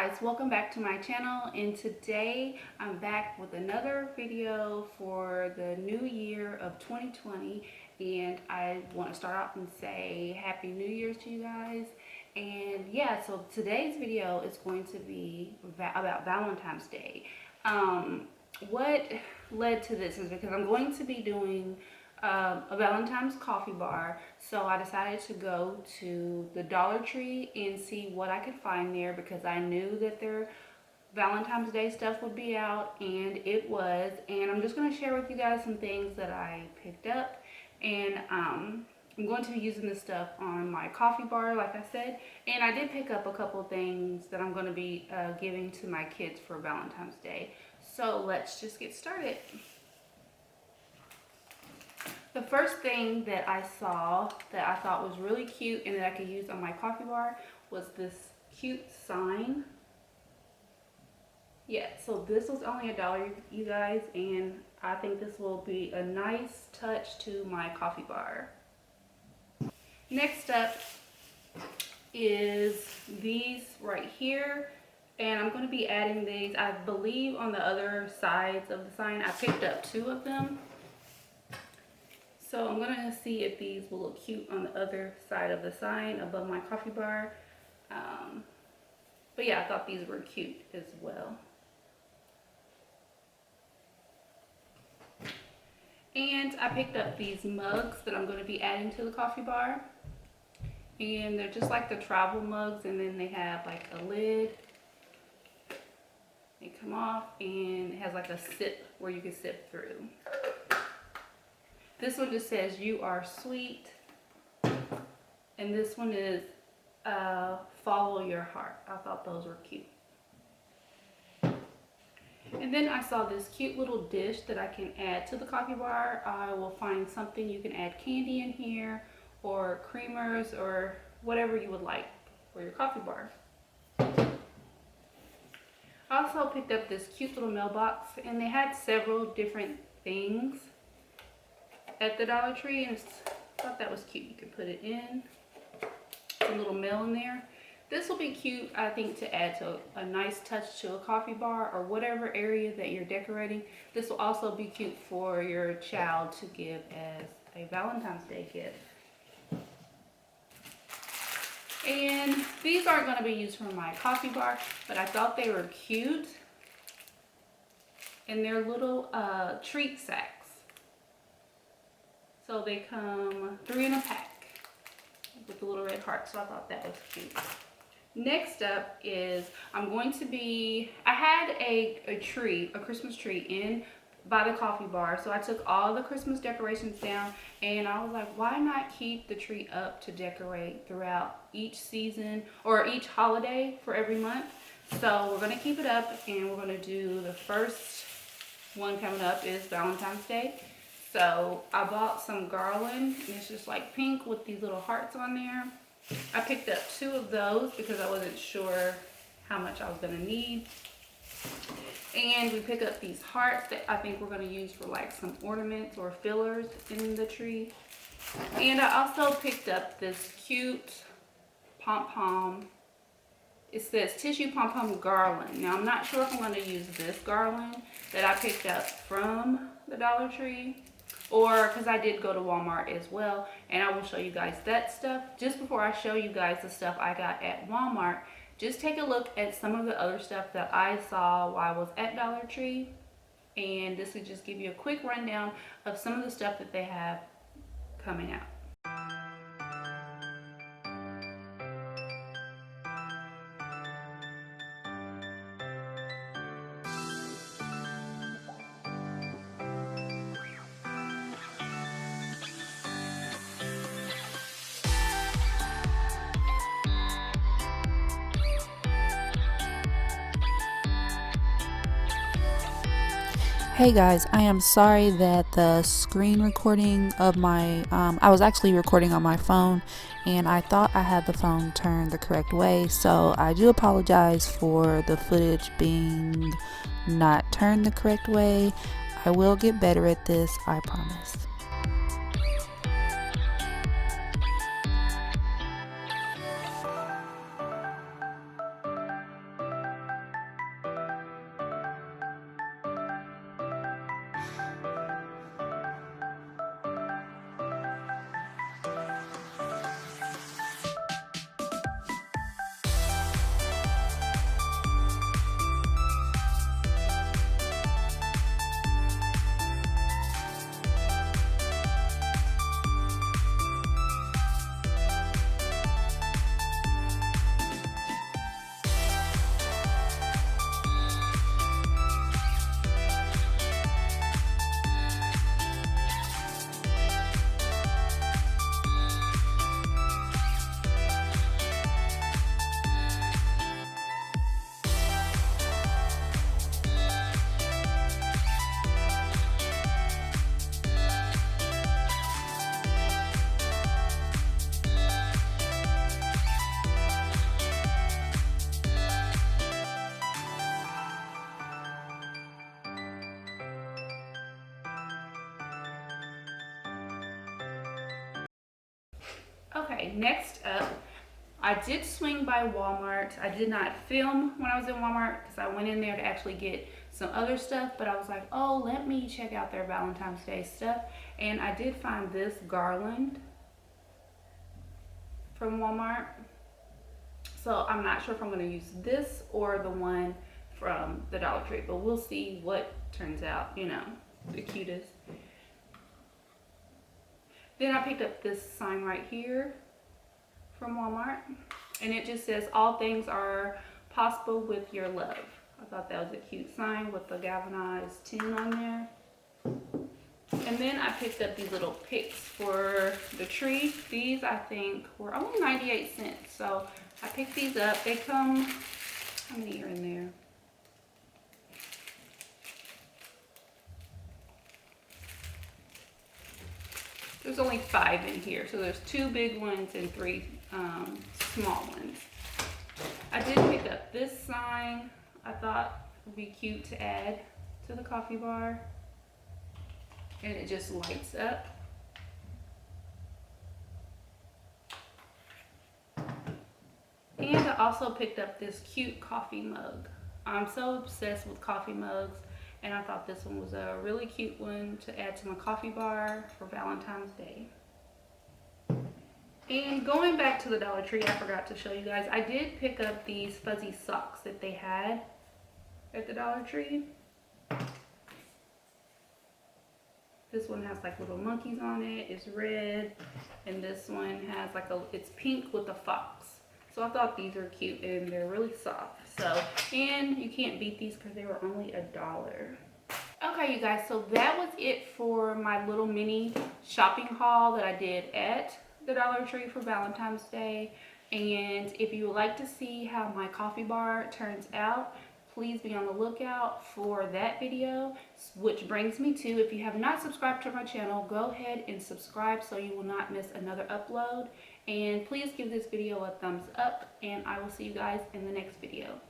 guys, welcome back to my channel, and today I'm back with another video for the new year of 2020. And I want to start off and say Happy New Year's to you guys. And yeah, so today's video is going to be about Valentine's Day. What led to this is because I'm going to be doing a Valentine's coffee bar, so I decided to go to the Dollar Tree and see what I could find there, because I knew that their Valentine's Day stuff would be out, and it was. And I'm just going to share with you guys some things that I picked up, and I'm going to be using this stuff on my coffee bar, like I said. And I did pick up a couple things that I'm going to be giving to my kids for Valentine's Day. So let's just get started. The first thing that I saw that I thought was really cute and that I could use on my coffee bar was this cute sign. Yeah, so this was only $1, you guys, and I think this will be a nice touch to my coffee bar. Next up is these right here, and I'm going to be adding these, I believe, on the other sides of the sign. I picked up 2 of them. So I'm going to see if these will look cute on the other side of the sign above my coffee bar. But yeah, I thought these were cute as well. And I picked up these mugs that I'm going to be adding to the coffee bar. And they're just like the travel mugs, and then they have like a lid. They come off and it has like a sip where you can sip through. This one just says, "You are sweet." And this one is "Follow your heart." I thought those were cute. And then I saw this cute little dish that I can add to the coffee bar. I will find something. You can add candy in here, or creamers, or whatever you would like for your coffee bar. I also picked up this cute little mailbox, and they had several different things at the Dollar Tree, and I thought that was cute. You could put it in, a little mail in there. This will be cute, I think, to add to a nice touch to a coffee bar or whatever area that you're decorating. This will also be cute for your child to give as a Valentine's Day gift. And these aren't going to be used for my coffee bar, but I thought they were cute. And they're little treat sacks. So they come 3 in a pack with the little red heart. So I thought that was cute. Next up is I had a tree, a Christmas tree in by the coffee bar. So I took all the Christmas decorations down, and I was like, why not keep the tree up to decorate throughout each season or each holiday for every month? So we're going to keep it up, and we're going to do the first one coming up is Valentine's Day. So I bought some garland, and it's just like pink with these little hearts on there. I picked up 2 of those because I wasn't sure how much I was going to need. And we pick up these hearts that I think we're going to use for like some ornaments or fillers in the tree. And I also picked up this cute pom-pom. It says tissue pom-pom garland. Now I'm not sure if I'm going to use this garland that I picked up from the Dollar Tree, or because I did go to Walmart as well, and I will show you guys that stuff. Just before I show you guys the stuff I got at Walmart, just take a look at some of the other stuff that I saw while I was at Dollar Tree, and this will just give you a quick rundown of some of the stuff that they have coming out. Hey guys, I am sorry that the screen recording of my, I was actually recording on my phone, and I thought I had the phone turned the correct way, so I do apologize for the footage being not turned the correct way. I will get better at this, I promise. Okay, next up, I did swing by Walmart. I did not film when I was in Walmart because I went in there to actually get some other stuff, but I was like, oh, let me check out their Valentine's Day stuff. And I did find this garland from Walmart. So I'm not sure if I'm going to use this or the one from the Dollar Tree, but we'll see what turns out, you know, the cutest. Then I picked up this sign right here from Walmart, and it just says all things are possible with your love. I thought that was a cute sign with the galvanized tin on there. And then I picked up these little picks for the tree. These I think were only 98 cents. So I picked these up. They come, how many are in there? There's only 5 in here. So there's 2 big ones and 3 small ones. I did pick up this sign. I thought it would be cute to add to the coffee bar. And it just lights up. And I also picked up this cute coffee mug. I'm so obsessed with coffee mugs, and I thought this one was a really cute one to add to my coffee bar for Valentine's Day. And going back to the Dollar Tree, I forgot to show you guys, I did pick up these fuzzy socks that they had at the Dollar Tree. This one has like little monkeys on it, it's red, and this one has like it's pink with a fox. So I thought these are cute and they're really soft. So, and you can't beat these because they were only $1. Okay, you guys, so that was it for my little mini shopping haul that I did at the Dollar Tree for Valentine's Day. And if you would like to see how my coffee bar turns out, please be on the lookout for that video. Which brings me to, if you have not subscribed to my channel, go ahead and subscribe so you will not miss another upload. And please give this video a thumbs up, and I will see you guys in the next video.